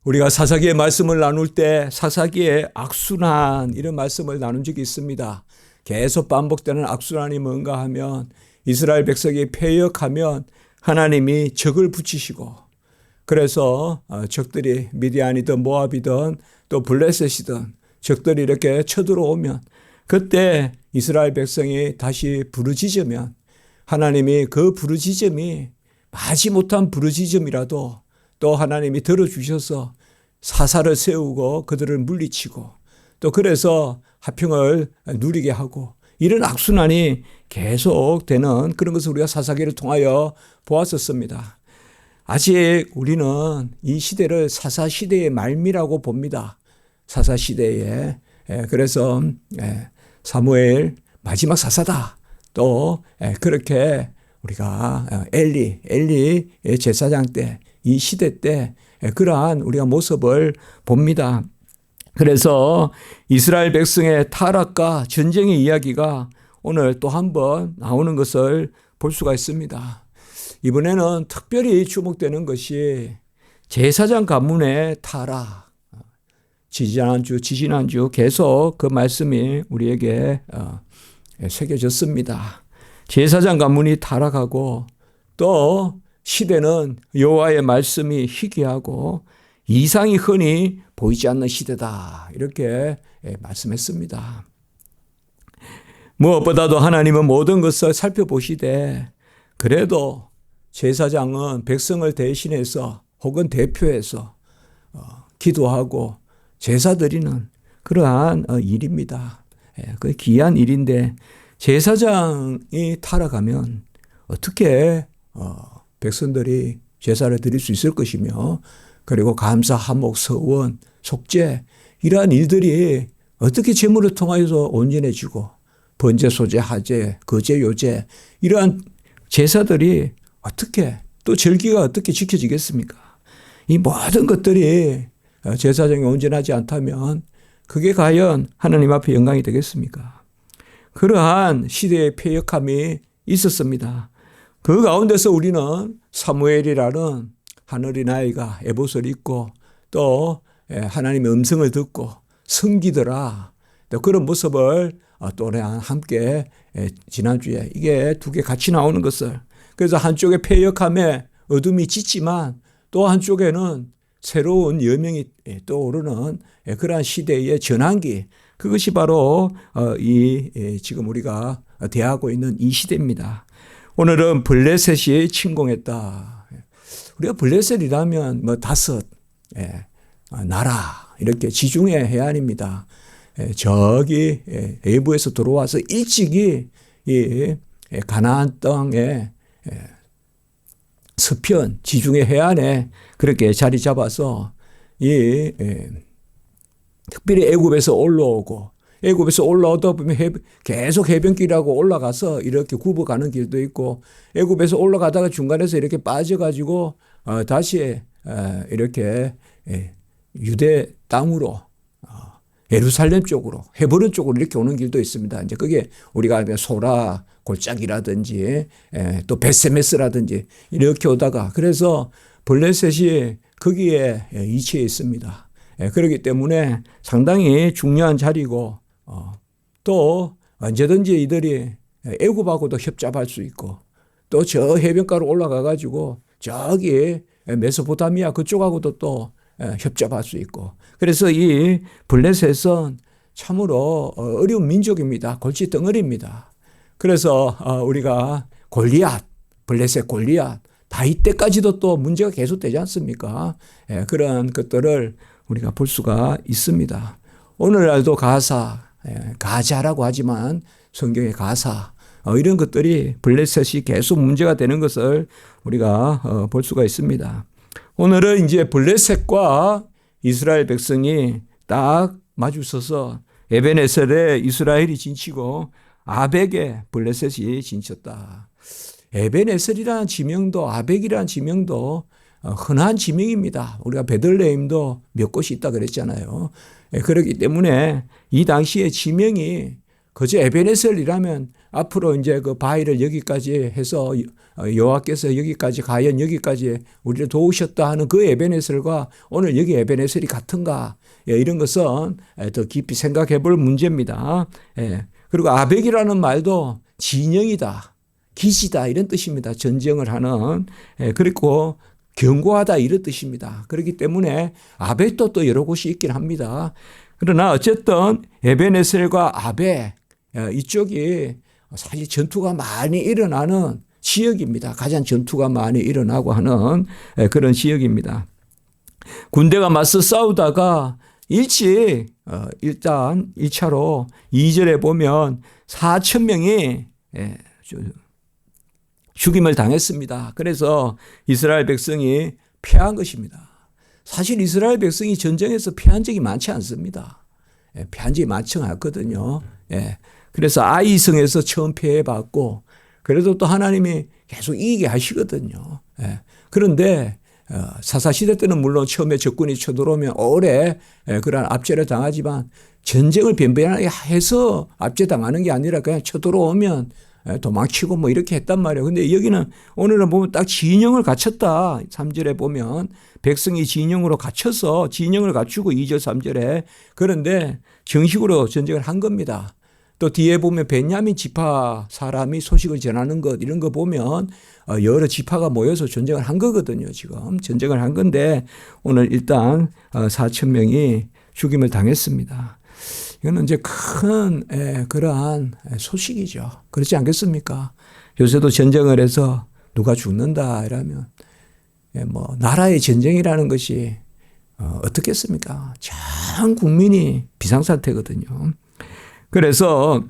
우리가 사사기의 말씀을 나눌 때 사사기의 악순환 이런 말씀을 나눈 적이 있습니다. 계속 반복되는 악순환이 뭔가 하면 이스라엘 백성이 패역하면 하나님이 적을 붙이시고 그래서 적들이 미디안이든 모압이든 또 블레셋이든 적들이 이렇게 쳐들어오면 그때 이스라엘 백성이 다시 부르짖으면 하나님이 그 부르짖음이 마지못한 부르짖음이라도 또 하나님이 들어주셔서 사사를 세우고 그들을 물리치고 또 그래서 화평을 누리게 하고 이런 악순환이 계속되는 그런 것을 우리가 사사기를 통하여 보았었습니다. 아직 우리는 이 시대를 사사시대의 말미라고 봅니다. 사사시대에. 그래서 사무엘 마지막 사사다. 또 그렇게 우리가 엘리의 제사장 때 이 시대 때 그러한 우리가 모습을 봅니다. 그래서 이스라엘 백성의 타락과 전쟁의 이야기가 오늘 또 한 번 나오는 것을 볼 수가 있습니다. 이번에는 특별히 주목되는 것이 제사장 가문의 타락. 지지난주 계속 그 말씀이 우리에게 새겨졌습니다. 제사장 가문이 타락하고 또 시대는 여호와의 말씀이 희귀하고 이상이 흔히 보이지 않는 시대다. 이렇게 말씀했습니다. 무엇보다도 하나님은 모든 것을 살펴보시되 그래도 제사장은 백성을 대신해서 혹은 대표해서 기도하고 제사 드리는 그러한 일입니다. 그 귀한 일인데 제사장이 타락하면 어떻게 백성들이 제사를 드릴 수 있을 것이며 그리고 감사, 화목, 서원, 속죄 이러한 일들이 어떻게 제물을 통하여서 온전해지고 번제, 소제, 하제, 거제, 요제 이러한 제사들이 어떻게 또 절기가 어떻게 지켜지겠습니까? 이 모든 것들이 제사장이 온전하지 않다면 그게 과연 하나님 앞에 영광이 되겠습니까? 그러한 시대의 패역함이 있었습니다. 그 가운데서 우리는 사무엘이라는 하늘인 아이가 에봇을 입고 또 하나님의 음성을 듣고 섬기더라. 또 그런 모습을 또 함께 지난주에 이게 두 개 같이 나오는 것을 그래서 한쪽에 패역함에 어둠이 짙지만 또 한쪽에는 새로운 여명이 떠오르는 그러한 시대의 전환기 그것이 바로 지금 우리가 대하고 있는 이 시대입니다. 오늘은 블레셋이 침공했다. 우리가 블레셋이라면 다섯 나라 이렇게 지중해 해안입니다. 저기 애부에서 들어와서 일찍이 이 가나안 땅에 서편 지중해 해안에 그렇게 자리 잡아서 특별히 애굽에서 올라오고 애굽에서 올라오다 보면 계속 해변길하고 올라가서 이렇게 굽어가는 길도 있고 애굽에서 올라가다가 중간에서 이렇게 빠져가지고 다시 이렇게 유대 땅으로 예루살렘 쪽으로 헤브론 쪽으로 이렇게 오는 길도 있습니다. 이제 그게 우리가 소라 골짜기라든지 또 베세메스라든지 이렇게 오다가 그래서 블레셋이 거기에 위치해 있습니다. 그렇기 때문에 상당히 중요한 자리고 또 언제든지 이들이 애굽하고도 협잡할 수 있고 또 저 해변가로 올라가 가지고 저기 메소포타미아 그쪽하고도 또 협잡할 수 있고 그래서 이 블레셋은 참으로 어려운 민족입니다. 골칫덩어리입니다. 그래서 우리가 골리앗, 블레셋 골리앗 다윗 때까지도 또 문제가 계속되지 않습니까? 그런 것들을 우리가 볼 수가 있습니다. 오늘날도 가자라고 하지만 성경의 가사 이런 것들이 블레셋이 계속 문제가 되는 것을 우리가 볼 수가 있습니다. 오늘은 이제 블레셋과 이스라엘 백성이 딱 마주서서 에벤에셀에 이스라엘이 진치고 아벡에 블레셋이 진쳤다. 에벤에셀이라는 지명도 아벡이라는 지명도 흔한 지명입니다. 우리가 베들레헴도 몇 곳이 있다 그랬잖아요. 그렇기 때문에 이 당시의 지명이 그저 에베네셀이라면 앞으로 이제 그 바위를 여기까지 해서 여호와께서 여기까지 과연 여기까지 우리를 도우셨다 하는 그 에베네셀과 오늘 여기 에베네셀이 같은가? 이런 것은 더 깊이 생각해 볼 문제입니다. 그리고 아벡이라는 말도 진영이다, 기지다 이런 뜻입니다. 전쟁을 하는. 그리고 견고하다 이런 뜻입니다. 그렇기 때문에 아벡도 또 여러 곳이 있긴 합니다. 그러나 어쨌든 에베네셀과 아벡 이쪽이 사실 전투가 많이 일어나는 지역입니다. 가장 전투가 많이 일어나고 하는 그런 지역입니다. 군대가 맞서 싸우다가 일단 1차로 2절에 보면 4,000명이 죽임을 당했습니다. 그래서 이스라엘 백성이 패한 것입니다. 사실 이스라엘 백성이 전쟁에서 패한 적이 많지 않습니다. 패한 적이 많지 않거든요. 그래서 아이성에서 처음 패해봤고 그래도 또 하나님이 계속 이기게 하시거든요. 그런데 사사시대 때는 물론 처음에 적군이 쳐들어오면 오래 그런 압제를 당하지만 전쟁을 변변하게 해서 압제당하는 게 아니라 그냥 쳐들어오면 도망치고 뭐 이렇게 했단 말이에요. 근데 여기는 오늘은 보면 딱 진영을 갖췄다. 3절에 보면 백성이 진영으로 갖춰서 진영을 갖추고 2절 3절에 그런데 정식으로 전쟁을 한 겁니다. 또 뒤에 보면 베냐민 지파 사람이 소식을 전하는 것 이런 거 보면 여러 지파가 모여서 전쟁을 한 거거든요. 지금 전쟁을 한 건데 오늘 일단 4,000명이 죽임을 당했습니다. 이거는 이제 큰 그러한 소식이죠. 그렇지 않겠습니까? 요새도 전쟁을 해서 누가 죽는다 이러면 뭐 나라의 전쟁이라는 것이 어떻겠습니까? 전 국민이 비상사태거든요. 그래서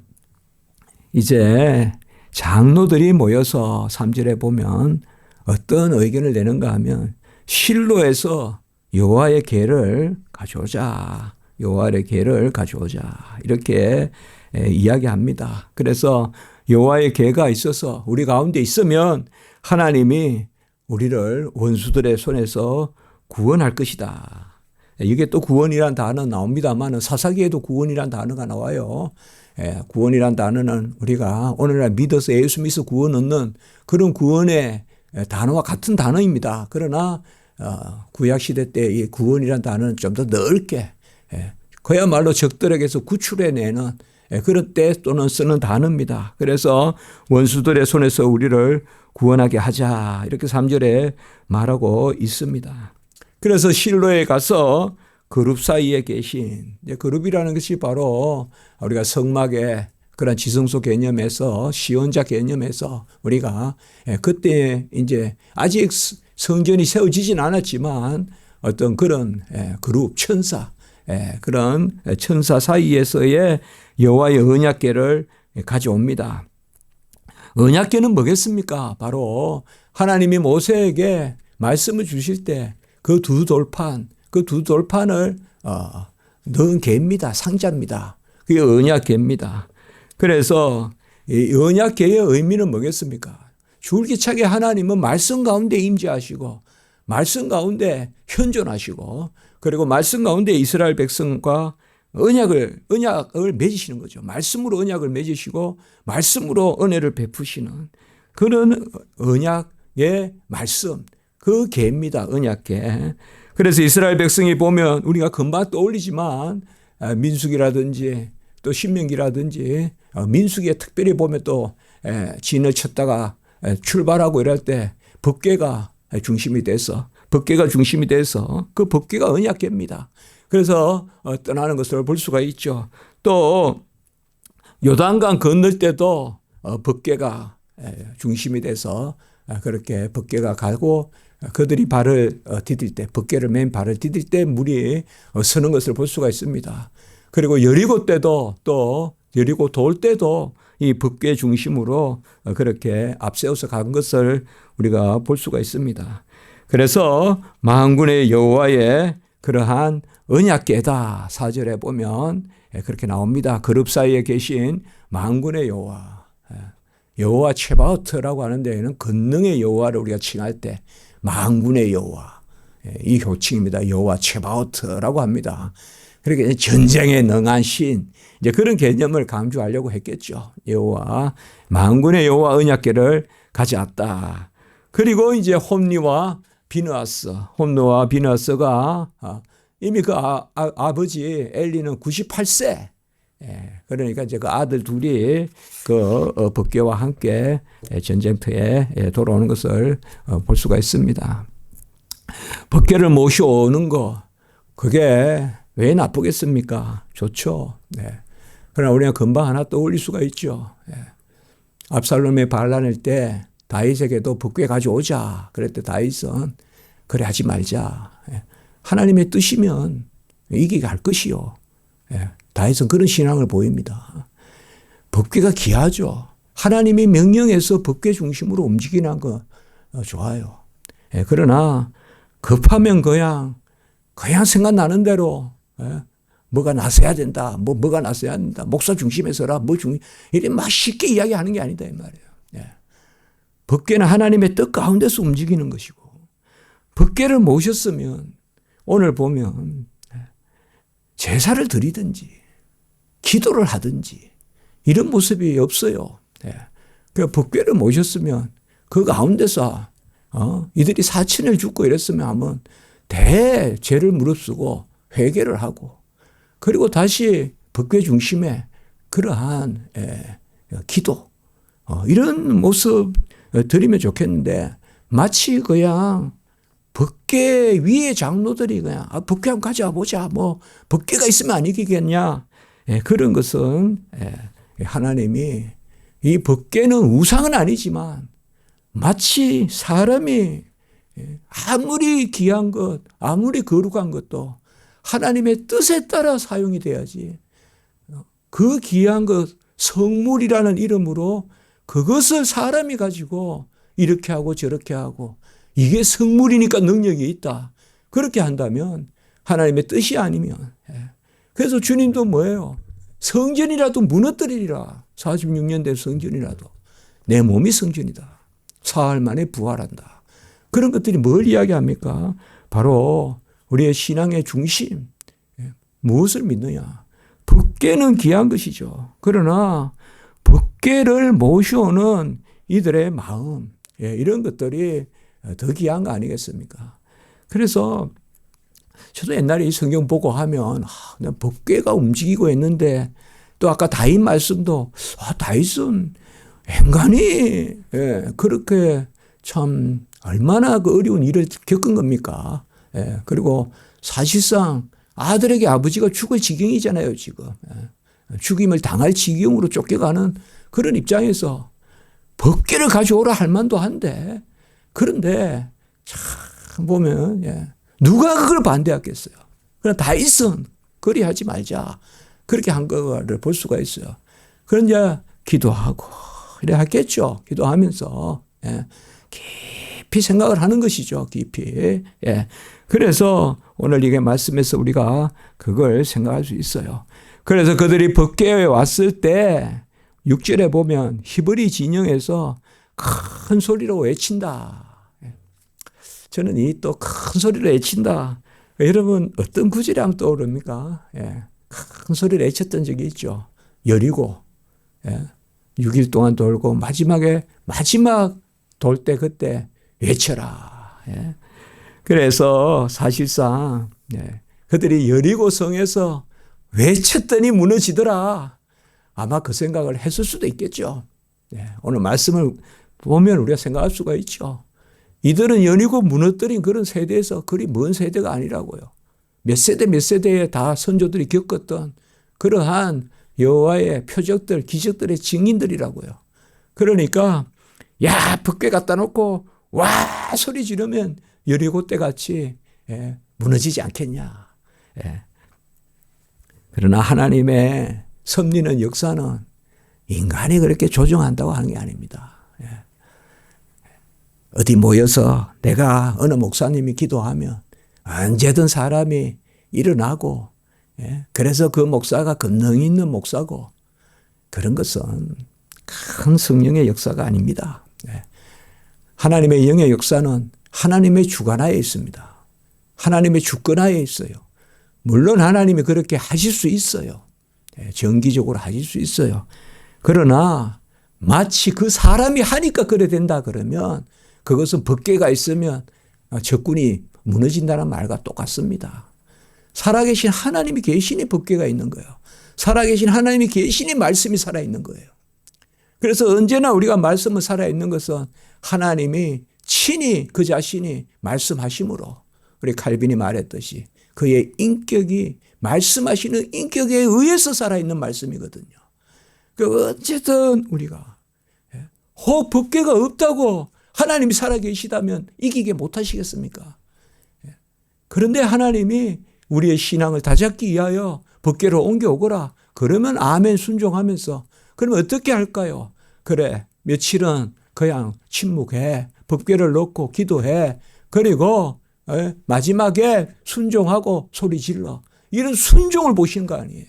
이제 장로들이 모여서 3절에 보면 어떤 의견을 내는가 하면 실로에서 여호와의 궤를 가져오자. 여호와의 궤를 가져오자. 이렇게 이야기합니다. 그래서 여호와의 궤가 있어서 우리 가운데 있으면 하나님이 우리를 원수들의 손에서 구원할 것이다. 이게 또 구원이란 단어 나옵니다만 사사기에도 구원이란 단어가 나와요. 구원이란 단어는 우리가 오늘날 믿어서 예수 믿어서 구원 얻는 그런 구원의 단어와 같은 단어입니다. 그러나 구약시대 때 이 구원이란 단어는 좀 더 넓게 그야말로 적들에게서 구출해내는 그런 때 또는 쓰는 단어입니다. 그래서 원수들의 손에서 우리를 구원하게 하자 이렇게 3절에 말하고 있습니다. 그래서 실로에 가서 그룹 사이에 계신 그룹이라는 것이 바로 우리가 성막의 그런 지성소 개념에서 시온자 개념에서 우리가 그때 이제 아직 성전이 세워지진 않았지만 어떤 그런 그룹 천사 그런 천사 사이에서의 여호와의 언약궤를 가져옵니다. 언약궤는 뭐겠습니까? 바로 하나님이 모세에게 말씀을 주실 때 그 두 돌판을 넣은 궤입니다. 상자입니다. 그게 언약궤입니다. 그래서 이 언약궤의 의미는 뭐겠습니까? 줄기차게 하나님은 말씀 가운데 임재하시고 말씀 가운데 현존하시고 그리고 말씀 가운데 이스라엘 백성과 언약을 맺으시는 거죠. 말씀으로 언약을 맺으시고 말씀으로 은혜를 베푸시는 그런 언약의 말씀 그 궤입니다. 언약궤. 그래서 이스라엘 백성이 보면 우리가 금방 떠올리지만 민수기라든지 또 신명기라든지 민수기에 특별히 보면 또 진을 쳤다가 출발하고 이럴 때 법궤가 중심이 돼서 그 법궤가 언약궤입니다. 그래서 떠나는 것을 볼 수가 있죠. 또 요단강 건널 때도 법궤가 중심이 돼서 그렇게 법궤가 가고 그들이 발을 디딜 때 법궤를 맨 발을 디딜 때 물이 서는 것을 볼 수가 있습니다. 그리고 여리고 때도 또 여리고 돌 때도 이 법궤 중심으로 그렇게 앞세워서 간 것을 우리가 볼 수가 있습니다. 그래서 만군의 여호와의 그러한 언약궤다 4절에 보면 그렇게 나옵니다. 그룹 사이에 계신 만군의 여호와 체바오트라고 하는 데에는 권능의 여호와를 우리가 칭할 때 만군의 여호와 이 호칭입니다. 여호와 체바오트라고 합니다. 그렇게 전쟁에 능한 신, 이제 그런 개념을 강조하려고 했겠죠. 여호와, 만군의 여호와 언약궤를 가져왔다. 그리고 이제 홈리와 비느하스가 이미 그 아버지 엘리는 98세. 그러니까 이제 그 아들 둘이 그 법궤와 함께 전쟁터에 돌아오는 것을 볼 수가 있습니다. 법궤를 모셔오는 거, 그게 왜 나쁘겠습니까? 좋죠. 네. 그러나 우리가 금방 하나 떠올릴 수가 있죠. 압살롬의 반란일 때 다윗에게도 법궤 가져오자. 그랬더니 다윗은 그래 하지 말자. 하나님의 뜻이면 이기게 할 것이요. 다윗은 그런 신앙을 보입니다. 법궤가 귀하죠. 하나님이 명령해서 법궤 중심으로 움직이는 거 좋아요. 그러나 급하면 그냥 생각나는 대로 뭐가 나서야 된다. 뭐가 나서야 된다. 목사 중심에서라. 이래 막 쉽게 이야기하는 게 아니다 이 말이에요. 법궤는 하나님의 뜻 가운데서 움직이는 것이고, 법궤를 모셨으면 오늘 보면 제사를 드리든지 기도를 하든지 이런 모습이 없어요. 그 법궤를 모셨으면 그 가운데서 이들이 사친을 죽고 이랬으면 하면 대죄를 무릅쓰고 회개를 하고, 그리고 다시 법궤 중심에 그러한 기도 이런 모습 드리면 좋겠는데, 마치 그냥 법궤 위에 장로들이 그냥 법궤 한번 가져와 보자, 뭐 법궤가 있으면 안 이기겠냐, 그런 것은 하나님이, 이 법궤는 우상은 아니지만 마치 사람이 아무리 귀한 것, 아무리 거룩한 것도 하나님의 뜻에 따라 사용이 돼야지, 그 귀한 것, 성물이라는 이름으로 그것을 사람이 가지고 이렇게 하고 저렇게 하고 이게 성물이니까 능력이 있다, 그렇게 한다면 하나님의 뜻이 아니면. 그래서 주님도 뭐예요? 성전이라도 무너뜨리리라. 46년 된 성전이라도 내 몸이 성전이다. 사흘 만에 부활한다. 그런 것들이 뭘 이야기합니까? 바로 우리의 신앙의 중심, 무엇을 믿느냐. 법궤는 귀한 것이죠. 그러나 법궤를 모셔오는 이들의 마음, 이런 것들이 더 귀한 거 아니겠습니까? 그래서 저도 옛날에 이 성경 보고 하면 법궤가 움직이고 있는데, 또 아까 다윗 말씀도 다윗은 행간이 그렇게 참 얼마나 그 어려운 일을 겪은 겁니까? 그리고 사실상 아들에게 아버지가 죽을 지경이잖아요, 지금. 죽임을 당할 지경으로 쫓겨가는 그런 입장에서 법궤를 가져오라 할 만도 한데, 그런데 참 보면 누가 그걸 반대하겠어요? 그러나 다윗은 그리하지 말자, 그렇게 한 거를 볼 수가 있어요. 그런 이제 기도하고 이래 하겠죠. 기도하면서 깊이 생각을 하는 것이죠. 깊이. 그래서 오늘 이게 말씀에서 우리가 그걸 생각할 수 있어요. 그래서 그들이 법궤에 왔을 때 6절에 보면 히브리 진영에서 큰 소리로 외친다. 저는 이 또 큰 소리로 외친다. 여러분 어떤 구절이 하면 떠오릅니까? 큰 소리로 외쳤던 적이 있죠. 여리고 6일 동안 돌고 마지막 돌 때 그때 외쳐라. 그래서 사실상 그들이 여리고 성에서 외쳤더니 무너지더라. 아마 그 생각을 했을 수도 있겠죠. 오늘 말씀을 보면 우리가 생각할 수가 있죠. 이들은 여리고 무너뜨린 그런 세대에서 그리 먼 세대가 아니라고요. 몇 세대에 다 선조들이 겪었던 그러한 여호와의 표적들, 기적들의 증인들이라고요. 그러니까 법궤 갖다 놓고 와 소리 지르면 여리고 때 같이 무너지지 않겠냐. 그러나 하나님의 섭리는, 역사는 인간이 그렇게 조정한다고 하는 게 아닙니다. 어디 모여서 내가 어느 목사님이 기도하면 언제든 사람이 일어나고, 그래서 그 목사가 권능 있는 목사고, 그런 것은 큰 성령의 역사가 아닙니다. 하나님의 영의 역사는 하나님의 주관하에 있습니다. 하나님의 주권하에 있어요. 물론 하나님이 그렇게 하실 수 있어요. 정기적으로 하실 수 있어요. 그러나 마치 그 사람이 하니까 그래 된다 그러면 그것은 법궤가 있으면 적군이 무너진다는 말과 똑같습니다. 살아계신 하나님이 계시니 법궤가 있는 거예요. 살아계신 하나님이 계시니 말씀이 살아있는 거예요. 그래서 언제나 우리가 말씀을 살아있는 것은 하나님이 친히 그 자신이 말씀하심으로 우리 칼빈이 말했듯이 그의 인격이 말씀하시는 인격에 의해서 살아있는 말씀이거든요. 어쨌든 우리가 혹 법궤가 없다고 하나님이 살아계시다면 이기게 못하시겠습니까? 그런데 하나님이 우리의 신앙을 다잡기 위하여 법궤로 옮겨오거라. 그러면 아멘 순종하면서 그러면 어떻게 할까요? 그래 며칠은 그냥 침묵해. 법궤를 넣고 기도해. 그리고 마지막에 순종하고 소리 질러. 이런 순종을 보시는 거 아니에요.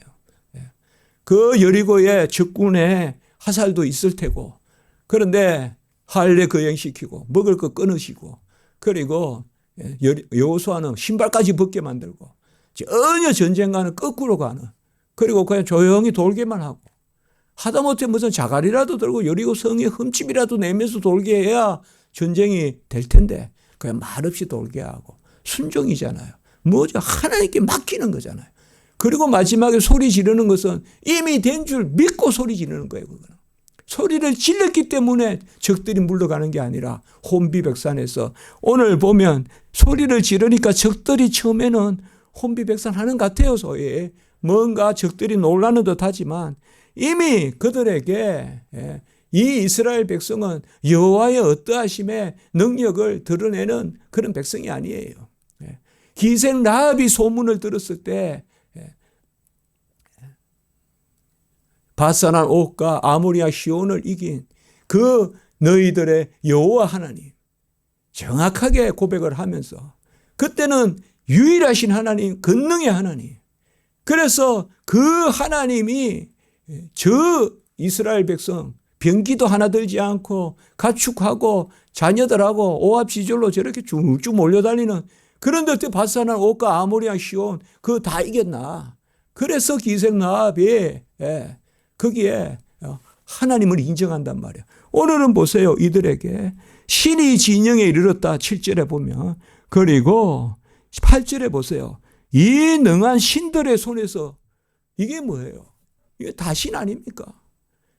그 여리고의 적군의 화살도 있을 테고 그런데 할례 거행시키고 먹을 거 끊으시고 그리고 여호수아는 신발까지 벗게 만들고 전혀 전쟁과는 거꾸로 가는 그리고 그냥 조용히 돌게만 하고 하다못해 무슨 자갈이라도 들고 여리고 성에 흠집이라도 내면서 돌게 해야 전쟁이 될 텐데 그냥 말없이 돌게 하고 순종이잖아요. 뭐죠? 하나님께 맡기는 거잖아요. 그리고 마지막에 소리 지르는 것은 이미 된 줄 믿고 소리 지르는 거예요. 그거는. 소리를 질렀기 때문에 적들이 물러가는 게 아니라 혼비백산에서 오늘 보면 소리를 지르니까 적들이 처음에는 혼비백산하는 것 같아요. 소위 뭔가 적들이 놀라는 듯 하지만 이미 그들에게 이 이스라엘 백성은 여호와의 어떠하심의 능력을 드러내는 그런 백성이 아니에요. 기생 라합이 소문을 들었을 때 바산한 옥과 아모리아 시온을 이긴 그 너희들의 여호와 하나님 정확하게 고백을 하면서 그때는 유일하신 하나님 권능의 하나님 그래서 그 하나님이 저 이스라엘 백성 병기도 하나 들지 않고 가축하고 자녀들하고 오합지졸로 저렇게 쭉쭉 몰려다니는 그런데 어떻게 바산한 옥과 아모리아 시온 그거 다 이겼나. 그래서 기생 라합이 거기에 하나님을 인정한단 말이에요. 오늘은 보세요. 이들에게 신이 진영에 이르렀다 7절에 보면 그리고 8절에 보세요. 이 능한 신들의 손에서 이게 뭐예요? 이게 다 신 아닙니까?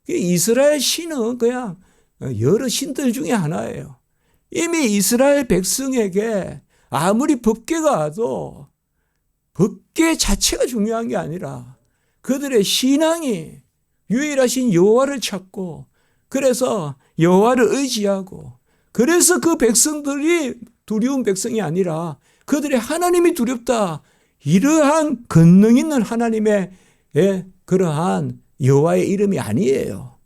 이스라엘 신은 그냥 여러 신들 중에 하나예요. 이미 이스라엘 백성에게 아무리 법궤가 와도 법궤 자체가 중요한 게 아니라 그들의 신앙이 유일하신 여호와를 찾고 그래서 여호와를 의지하고 그래서 그 백성들이 두려운 백성이 아니라 그들의 하나님이 두렵다. 이러한 권능 있는 하나님의 그러한 여호와의 이름이 아니에요.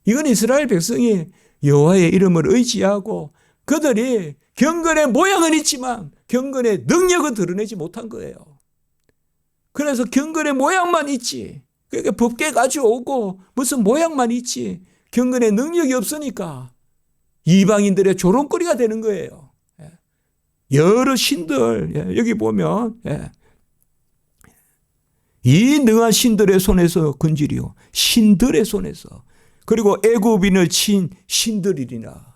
이건 이스라엘 백성이 여호와의 이름을 의지하고 그들이 경건의 모양은 있지만 경건의 능력은 드러내지 못한 거예요. 그래서 경건의 모양만 있지. 그러니까 법궤 가져오고 무슨 모양만 있지. 경건의 능력이 없으니까 이방인들의 조롱거리가 되는 거예요. 여러 신들 여기 보면 이 능한 신들의 손에서 건지리요 신들의 손에서 그리고 애굽인을 친 신들이리라.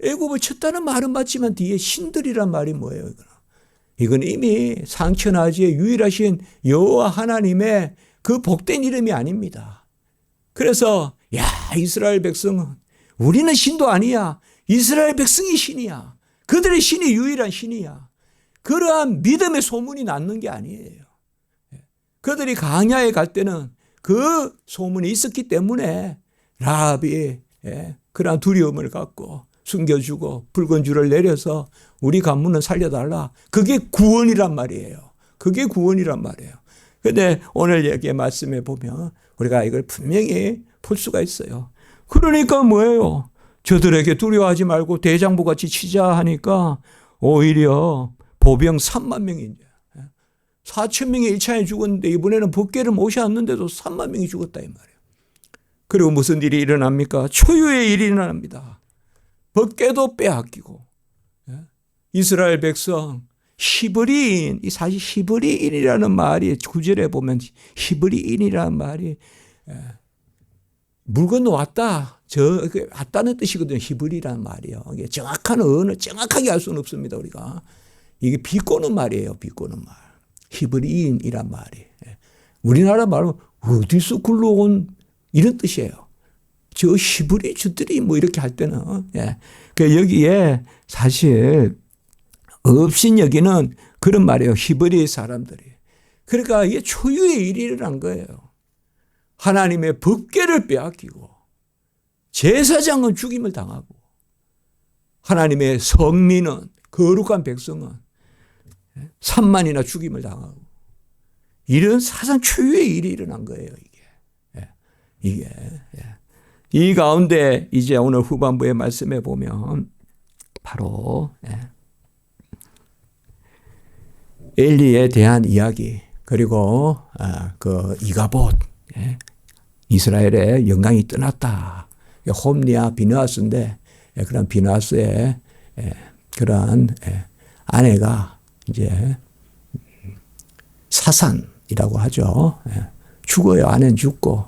애굽을 쳤다는 말은 맞지만 뒤에 신들이란 말이 뭐예요? 이건 이미 상천하지의 유일하신 여호와 하나님의 그 복된 이름이 아닙니다. 그래서 이스라엘 백성은 우리는 신도 아니야. 이스라엘 백성이 신이야. 그들의 신이 유일한 신이야. 그러한 믿음의 소문이 났는 게 아니에요. 그들이 광야에 갈 때는 그 소문이 있었기 때문에 라합이 그러한 두려움을 갖고 숨겨주고 붉은 줄을 내려서 우리 가문은 살려달라. 그게 구원이란 말이에요. 그게 구원이란 말이에요. 그런데 오늘 얘기의 말씀에 보면 우리가 이걸 분명히 볼 수가 있어요. 그러니까 뭐예요? 저들에게 두려워하지 말고 대장부같이 치자 하니까 오히려 보병 3만 명이 4천 명이 1차에 죽었는데 이번에는 법궤를 모셔왔는데도 3만 명이 죽었다 이 말이에요. 그리고 무슨 일이 일어납니까? 초유의 일이 일어납니다. 법궤도 빼앗기고 이스라엘 백성 히브리인, 이 사실 히브리인이라는 말이 구절에 보면 히브리인이라는 말이 물 건너 왔다. 왔다는 뜻이거든요. 히브리라는 말이요. 이게 정확한 언어, 정확하게 알 수는 없습니다. 우리가. 이게 비꼬는 말이에요. 비꼬는 말. 히브리인이란 말이. 우리나라 말로 어디서 굴러온 이런 뜻이에요. 저 히브리주들이 뭐 이렇게 할 때는. 그러니까 여기에 사실 없인 여기는 그런 말이에요. 히브리 사람들이. 그러니까 이게 초유의 일이 일어난 거예요. 하나님의 법궤를 빼앗기고 제사장은 죽임을 당하고 하나님의 성민은 거룩한 백성은 3만이나 죽임을 당하고 이런 사상 초유의 일이 일어난 거예요. 이게 이 가운데 이제 오늘 후반부의 말씀에 보면 바로 엘리에 대한 이야기 그리고 그 이가봇 이스라엘의 영광이 떠났다. 홈리아 비느하스인데 그런 비느하스의 그러한 아내가 이제 사산이라고 하죠. 죽어요. 아내는 죽고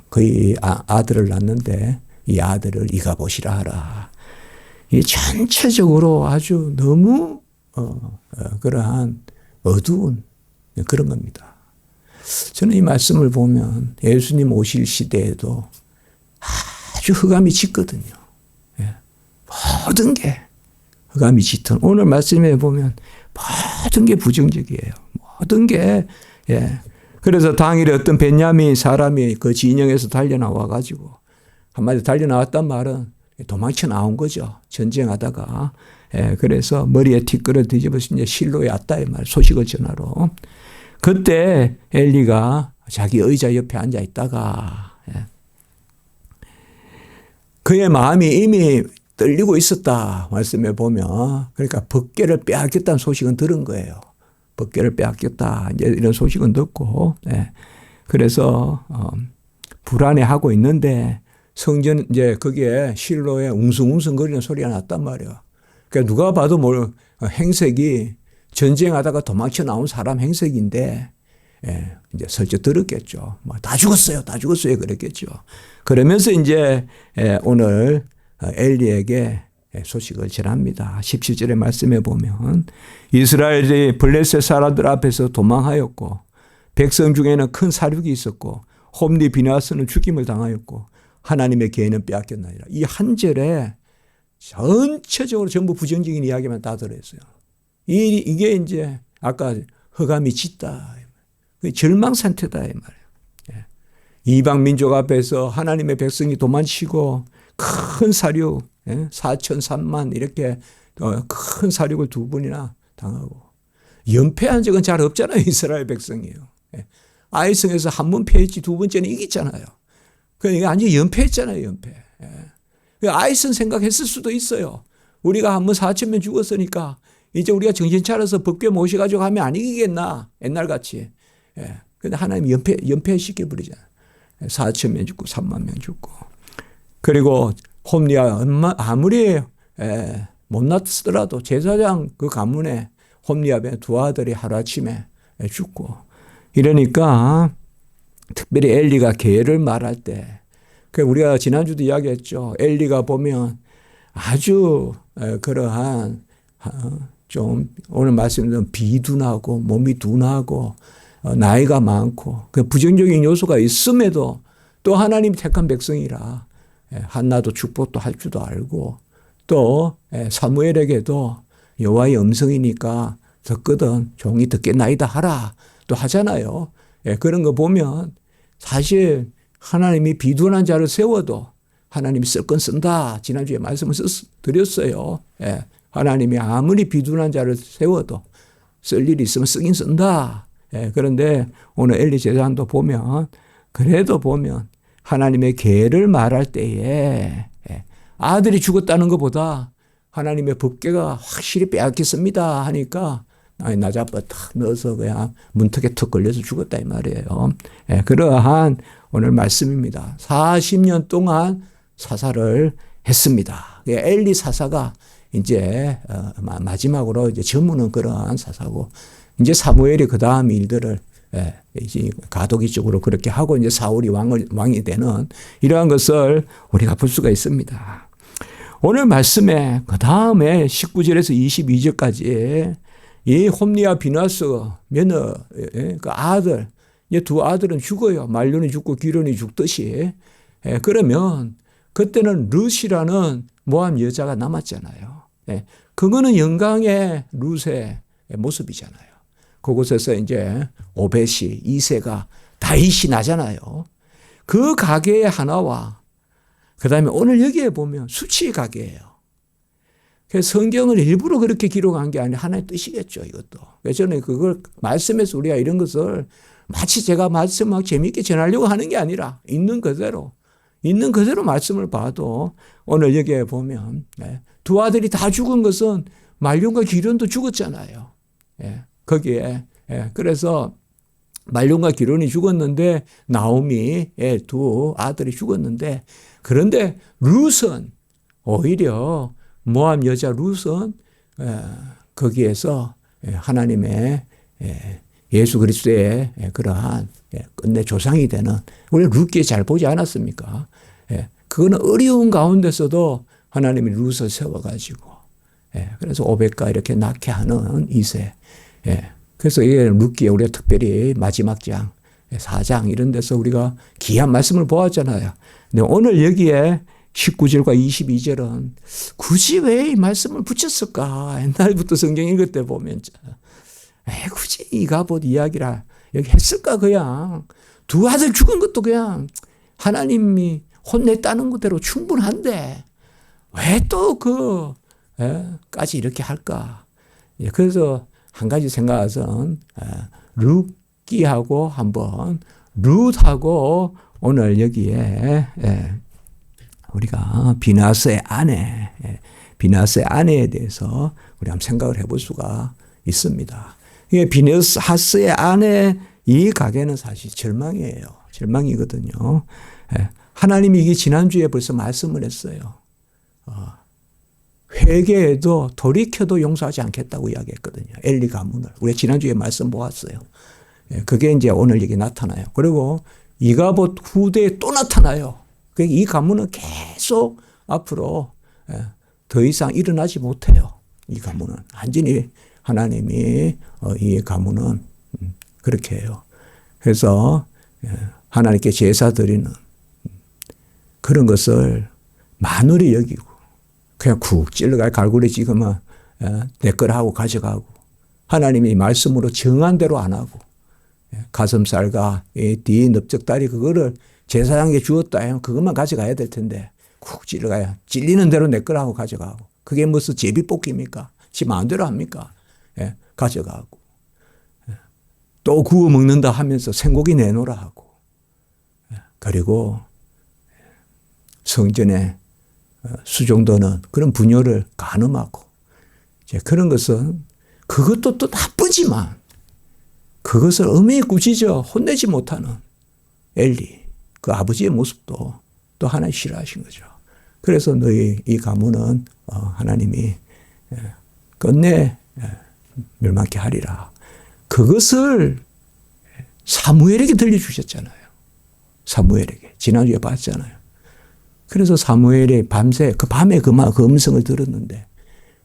거의 아들을 낳는데 이 아들을 이가봇이라 하라. 이 전체적으로 아주 너무 그러한 어두운 그런 겁니다. 저는 이 말씀을 보면 예수님 오실 시대에도 아주 흑암이 짙거든요. 모든 게 흑암이 짙은 오늘 말씀에 보면 모든 게 부정적이에요. 모든 게 그래서 당일에 어떤 베냐민 사람이 그 진영에서 달려나와 가지고 한마디로 달려나왔단 말은 도망쳐 나온 거죠. 전쟁하다가. 그래서 머리에 티끌을 뒤집어서 이제 실로에 왔다 이 말 소식을 전하러. 그때 엘리가 자기 의자 옆에 앉아 있다가 그의 마음이 이미 떨리고 있었다 말씀해 보면 그러니까 법궤를 빼앗겼다는 소식은 들은 거예요. 법궤를 빼앗겼다 이제 이런 소식은 듣고 그래서 불안해하고 있는데 성전 이제 거기에 실로에 웅성웅성거리는 소리가 났단 말이에요. 그러니까 누가 봐도 행색이 전쟁하다가 도망쳐 나온 사람 행색인데 이제 슬쩍 들었겠죠. 다 죽었어요. 다 죽었어요. 그랬겠죠. 그러면서 이제 오늘 엘리에게 소식을 전합니다. 17절의 말씀에 보면 이스라엘이 블레셋 사람들 앞에서 도망하였고 백성 중에는 큰 사륙이 있었고 홈리 비느하스는 죽임을 당하였고 하나님의 계는 빼앗겼나이다. 이 한 절에 전체적으로 전부 부정적인 이야기만 다 들어있어요. 이게 이제 아까 흑암이 짙다. 절망 상태다 이 말이에요. 이방 민족 앞에서 하나님의 백성이 도망치고 큰 사륙 4천 3만 이렇게 큰 사륙을 두 번이나 당하고 연패한 적은 잘 없잖아요. 이스라엘 백성이요. 아이성에서 한 번 패했지 두 번째는 이겼잖아요. 그러니까 완전히 연패했잖아요. 연패. 아이성 생각했을 수도 있어요. 우리가 한 번 4천 명 죽었으니까 이제 우리가 정신 차려서 법궤 모셔가지고 하면 안 이기겠나. 옛날같이. 근데 하나님 연패시켜버리잖아요. 4천 명 죽고 3만 명 죽고. 그리고 홈리아 아무리 못났더라도 제사장 그 가문에 홈리아의 두 아들이 하루아침에 죽고. 이러니까 특별히 엘리가 계를 말할 때 우리가 지난주도 이야기했죠. 엘리가 보면 아주 그러한 좀 오늘 말씀드린 비둔하고 몸이 둔하고 나이가 많고 그 부정적인 요소가 있음에도 또 하나님 택한 백성이라 한나도 축복도 할 줄도 알고 또 사무엘에게도 여호와의 음성이니까 듣거든 종이 듣겠나이다 하라 또 하잖아요. 그런 거 보면 사실 하나님이 비둔한 자를 세워도 하나님이 쓸 건 쓴다. 지난주에 말씀을 드렸어요. 하나님이 아무리 비둔한 자를 세워도 쓸 일이 있으면 쓰긴 쓴다. 그런데 오늘 엘리 제사장도 보면 그래도 보면 하나님의 계를 말할 때에 아들이 죽었다는 것보다 하나님의 법궤가 확실히 빼앗겼습니다 하니까 나자빠 탁 넣어서 그냥 문턱에 턱 걸려서 죽었다 이 말이에요. 그러한 오늘 말씀입니다. 40년 동안 사사를 했습니다. 엘리 사사가 이제 마지막으로 이제 저무는 그러한 사사고, 이제 사무엘이 그 다음 일들을 이제 가독이적으로 그렇게 하고 이제 사울이 왕이 되는 이러한 것을 우리가 볼 수가 있습니다. 오늘 말씀에 그 다음에 19절에서 22절까지 이 홈리와 비나스 며느 그 아들, 이 두 아들은 죽어요. 말론이 죽고 기론이 죽듯이. 그러면 그때는 룻이라는 모함 여자가 남았잖아요. 그거는 영광의 룻의 모습이잖아요. 그곳에서 이제 오벳이 이세가 다윗이 나잖아요. 그 가게의 하나와 그 다음에 오늘 여기에 보면 수치 가게예요. 그래서 성경을 일부러 그렇게 기록한 게 아니라 하나의 뜻이겠죠, 이것도. 그래서 저는 그걸 말씀에서 우리가 이런 것을 마치 제가 말씀을 재미있게 전하려고 하는 게 아니라 있는 그대로 말씀을 봐도 오늘 여기에 보면 두 아들이 다 죽은 것은 말론과 기론도 죽었잖아요. 거기에. 그래서 말론과 기론이 죽었는데 나오미의 두 아들이 죽었는데 그런데 룻은 오히려 모함 여자 룻은 거기에서 하나님의 예수 그리스도의 그러한 끝내 조상이 되는 우리 룻기에 잘 보지 않았습니까? 그거는 어려운 가운데서도 하나님이 룻을 세워가지고 그래서 오벳과 이렇게 낳게 하는 이세. 그래서 이게 룻기에 우리가 특별히 마지막 장 4장 이런 데서 우리가 귀한 말씀을 보았잖아요. 근데 오늘 여기에 19절과 22절은 굳이 왜 이 말씀을 붙였을까? 옛날부터 성경 읽을 때 보면 굳이 이가봇 이야기라 여기 했을까? 그냥 두 아들 죽은 것도 그냥 하나님이 혼냈다는 것대로 충분한데 왜 또 까지 이렇게 할까? 그래서 한 가지 생각은 룻기하고 한번 룻하고 오늘 여기에 우리가 비나스의 아내에 대해서 우리 한번 생각을 해볼 수가 있습니다. 이게 비나스의 아내 이 가게는 사실 절망이에요. 절망이거든요. 하나님이 이게 지난주에 벌써 말씀을 했어요. 회개해도 돌이켜도 용서하지 않겠다고 이야기했거든요. 엘리 가문을. 우리가 지난주에 말씀 보았어요. 그게 이제 오늘 여기 나타나요. 그리고 이가봇 후대에 또 나타나요. 이 가문은 계속 앞으로 더 이상 일어나지 못해요. 이 가문은. 완전히 하나님이 이 가문은 그렇게 해요. 그래서 하나님께 제사 드리는 그런 것을 만월히 여기고 그냥 쿡 찔러가 갈고리 지금은 내 거라 하고 가져가고 하나님이 말씀으로 정한 대로 안 하고 가슴살과 뒤 넓적다리 그거를 제사장에게 주었다 하면 그것만 가져가야 될 텐데 쿡 찔러가야 찔리는 대로 내 거라 하고 가져가고 그게 무슨 제비뽑기입니까? 지 마음대로 합니까? 가져가고 또 구워 먹는다 하면서 생고기 내놓으라 하고 그리고 성전에 수종도는 그런 분뇨를 간음하고 이제 그런 것은 그것도 또 나쁘지만 그것을 엄히 꾸짖어 혼내지 못하는 엘리 그 아버지의 모습도 또 하나 싫어하신 거죠. 그래서 너희 이 가문은 하나님이 끝내 멸망케 하리라. 그것을 사무엘에게 들려주셨잖아요. 사무엘에게. 지난주에 봤잖아요. 그래서 사무엘이 밤새 그 밤에 그 음성을 들었는데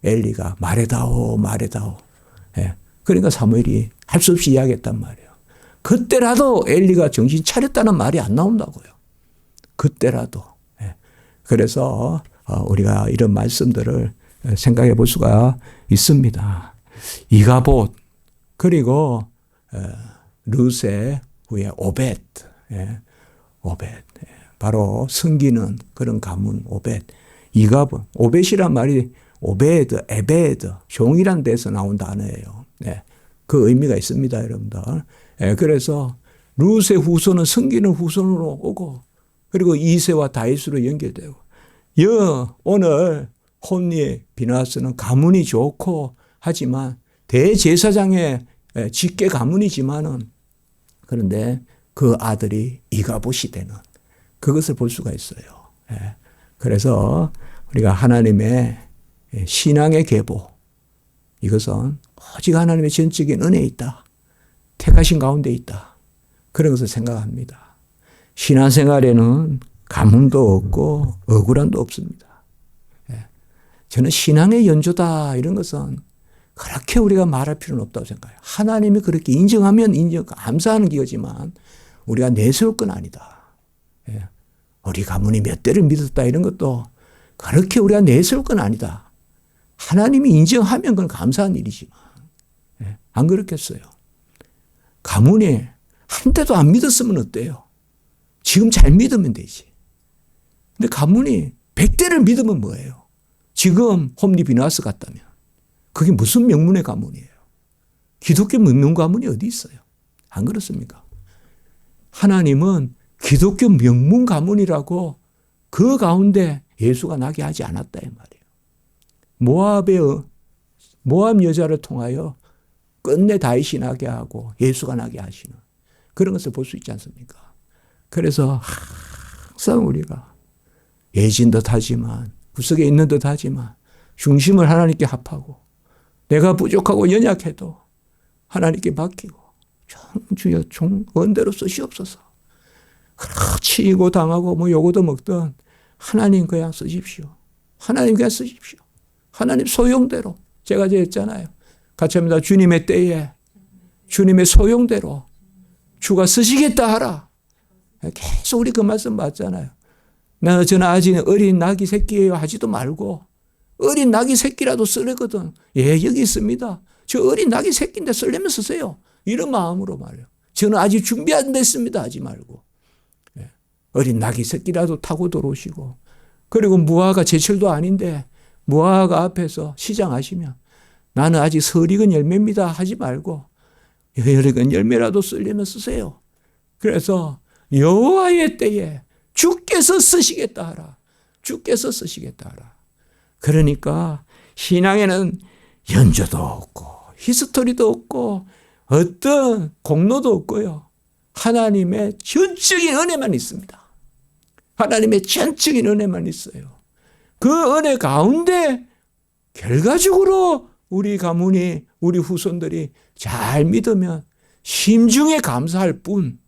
엘리가 말해다오. 그러니까 사무엘이 할 수 없이 이야기했단 말이에요. 그때라도 엘리가 정신 차렸다는 말이 안 나온다고요. 그때라도. 그래서 우리가 이런 말씀들을 생각해 볼 수가 있습니다. 이가봇 그리고 룻의 후에 오벳. 바로 섬기는 그런 가문 오벳. 이가봇. 오벳이란 말이 오베드, 에베드, 종이란 데서 나온 단어예요. 그 의미가 있습니다, 여러분들. 그래서 룻의 후손은 섬기는 후손으로 오고 그리고 이세와 다윗으로 연결되고 오늘 혼리 비나스는 가문이 좋고 하지만 대제사장의 직계 가문이지만은 그런데 그 아들이 이가봇이 되는 그것을 볼 수가 있어요. 그래서 우리가 하나님의 신앙의 계보. 이것은 오직 하나님의 전적인 은혜에 있다. 택하신 가운데 있다. 그런 것을 생각합니다. 신앙생활에는 가뭄도 없고 억울함도 없습니다. 저는 신앙의 연조다 이런 것은 그렇게 우리가 말할 필요는 없다고 생각해요. 하나님이 그렇게 인정하면 감사하는 기거지만 우리가 내세울 건 아니다. 우리 가문이 몇 대를 믿었다 이런 것도 그렇게 우리가 내세울 건 아니다. 하나님이 인정하면 그건 감사한 일이지만 안 그렇겠어요. 가문이 한 대도 안 믿었으면 어때요? 지금 잘 믿으면 되지. 근데 가문이 100대를 믿으면 뭐예요? 지금 홈리 비나스 같다면 그게 무슨 명문의 가문이에요? 기독교 명문 가문이 어디 있어요? 안 그렇습니까? 하나님은 기독교 명문 가문이라고 그 가운데 예수가 나게 하지 않았다 이 말이에요. 모압 여자를 통하여 끝내 다윗이 나게 하고 예수가 나게 하시는 그런 것을 볼 수 있지 않습니까? 그래서 항상 우리가 예진 듯하지만 구석에 있는 듯하지만 중심을 하나님께 합하고 내가 부족하고 연약해도 하나님께 맡기고 주여 은대로 쓰시옵소서. 치이고 당하고 뭐 요거도 먹던 하나님 그냥 쓰십시오. 하나님 그냥 쓰십시오. 하나님 소용대로 제가 이제 했잖아요. 같이 합니다. 주님의 때에 주님의 소용대로 주가 쓰시겠다 하라. 계속 우리 그 말씀 봤잖아요. 저는 아직 어린 낙이 새끼예요 하지도 말고 어린 낙이 새끼라도 쓰려거든. 여기 있습니다. 저 어린 낙이 새끼인데 쓰려면 쓰세요. 이런 마음으로 말해요. 저는 아직 준비 안 됐습니다 하지 말고 어린 낙이 새끼라도 타고 들어오시고 그리고 무화과 제철도 아닌데 무화과 앞에서 시장하시면 나는 아직 설익은 열매입니다 하지 말고 설익은 열매라도 쓰려면 쓰세요. 그래서 여호와의 때에 주께서 쓰시겠다 하라. 주께서 쓰시겠다 하라. 그러니까 신앙에는 연조도 없고 히스토리도 없고 어떤 공로도 없고요. 하나님의 전적인 은혜만 있습니다. 하나님의 전적인 은혜만 있어요. 그 은혜 가운데 결과적으로 우리 가문이 우리 후손들이 잘 믿으면 심중에 감사할 뿐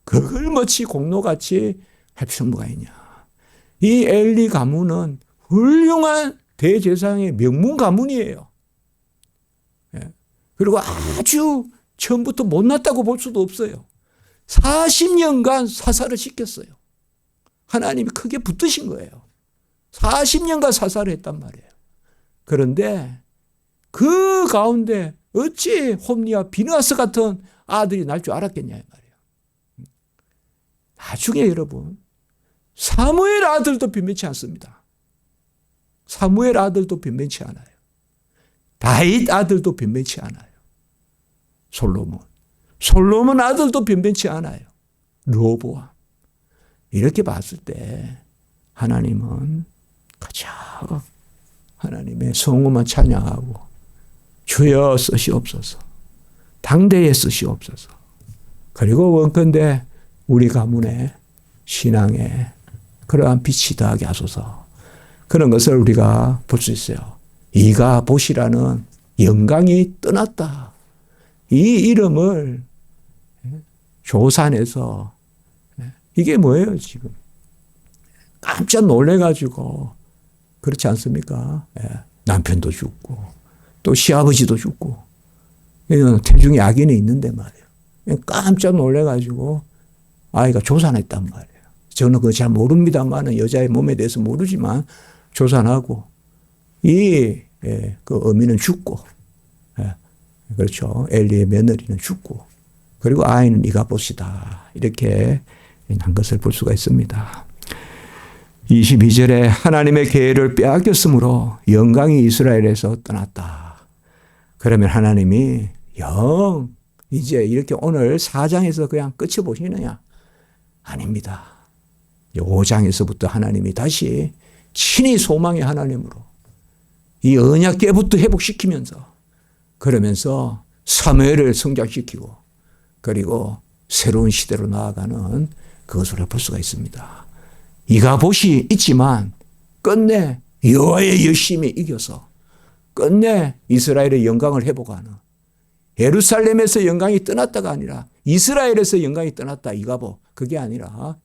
그걸 마치 공로같이 할 필요가 있냐. 이 엘리 가문은 훌륭한 대제사장의 명문 가문이에요. 그리고 아주 처음부터 못났다고 볼 수도 없어요. 40년간 사살을 시켰어요. 하나님이 크게 붙드신 거예요. 40년간 사살을 했단 말이에요. 그런데 그 가운데 어찌 홈리와 비느하스 같은 아들이 날 줄 알았겠냐 이 말이에요. 나중에 여러분 사무엘 아들도 변변치 않습니다. 사무엘 아들도 변변치 않아요. 다윗 아들도 변변치 않아요. 솔로몬 아들도 변변치 않아요. 르호보암. 이렇게 봤을 때 하나님은 가장 하나님의 성호만 찬양하고 주여 쓰시옵소서. 당대에 쓰시옵소서. 그리고 원컨대 우리 가문의 신앙에 그러한 빛이 더하게 하소서. 그런 것을 우리가 볼 수 있어요. 이가 보시라는 영광이 떠났다. 이 이름을 조산에서 이게 뭐예요 지금. 깜짝 놀래가지고 그렇지 않습니까? 남편도 죽고 또 시아버지도 죽고 태중에 악인이 있는데 말이에요. 깜짝 놀래가지고 아이가 조산했단 말이에요. 저는 그거 잘 모릅니다만 여자의 몸에 대해서 모르지만 조산하고 그 어미는 죽고 그렇죠. 엘리의 며느리는 죽고 그리고 아이는 이가봇이다. 이렇게 한 것을 볼 수가 있습니다. 22절에 하나님의 계획을 빼앗겼으므로 영광이 이스라엘에서 떠났다. 그러면 하나님이 이제 이렇게 오늘 4장에서 그냥 끝이 보시느냐? 아닙니다. 5장에서부터 하나님이 다시 친히 소망의 하나님으로 이 언약 깨부터 회복시키면서 그러면서 사무엘을 성장시키고 그리고 새로운 시대로 나아가는 그것을 볼 수가 있습니다. 이가봇이 있지만 끝내 여호와의 열심히 이겨서 끝내 이스라엘의 영광을 회복하는, 예루살렘에서 영광이 떠났다가 아니라 이스라엘에서 영광이 떠났다 이가보, 그게 아니라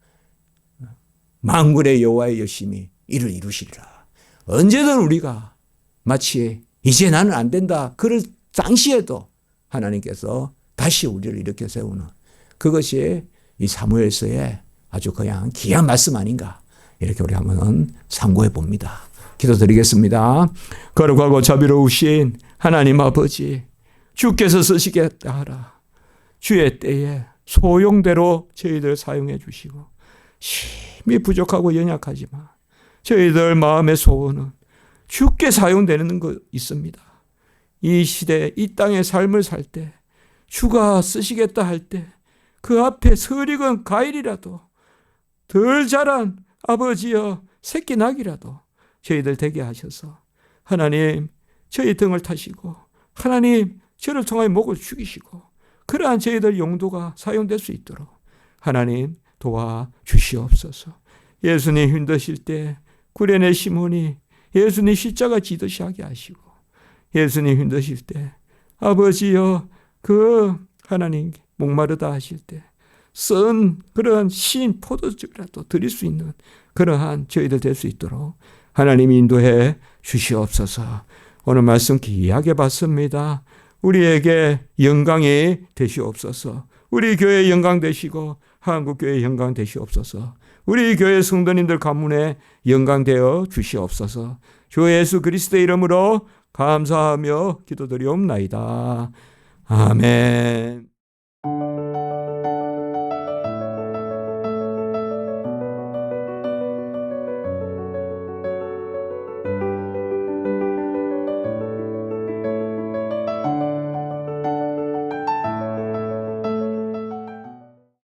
만군의 여호와의 열심히 이를 이루시리라. 언제든 우리가 마치 이제 나는 안 된다 그럴 당시에도 하나님께서 다시 우리를 일으켜 세우는, 그것이 이 사무엘서의 아주 그냥 귀한 말씀 아닌가, 이렇게 우리 한번 상고해 봅니다. 기도드리겠습니다. 거룩하고 자비로우신 하나님 아버지, 주께서 쓰시겠다 하라. 주의 때에 소용대로 저희들 사용해 주시고, 심히 부족하고 연약하지만 저희들 마음의 소원은 주께 사용되는 것 있습니다. 이 시대, 이 땅의 삶을 살 때 주가 쓰시겠다 할 때 그 앞에 설익은 가일이라도, 덜 자란 아버지여 새끼 낙이라도 저희들 되게 하셔서 하나님 저희 등을 타시고, 하나님 저를 통하여 목을 죽이시고, 그러한 저희들 용도가 사용될 수 있도록 하나님 도와주시옵소서. 예수님 힘드실 때 구레네 시몬이 예수님 십자가 지듯이 하게 하시고, 예수님 힘드실 때 아버지여 그 하나님 목마르다 하실 때 쓴 그러한 신 포도주라도 드릴 수 있는 그러한 저희들 될 수 있도록 하나님 인도해 주시옵소서. 오늘 말씀 귀하게 봤습니다. 우리에게 영광이 되시옵소서. 우리 교회 영광 되시고 한국교회 영광 되시옵소서. 우리 교회 성도님들 가문에 영광 되어 주시옵소서. 주 예수 그리스도의 이름으로 감사하며 기도드리옵나이다. 아멘.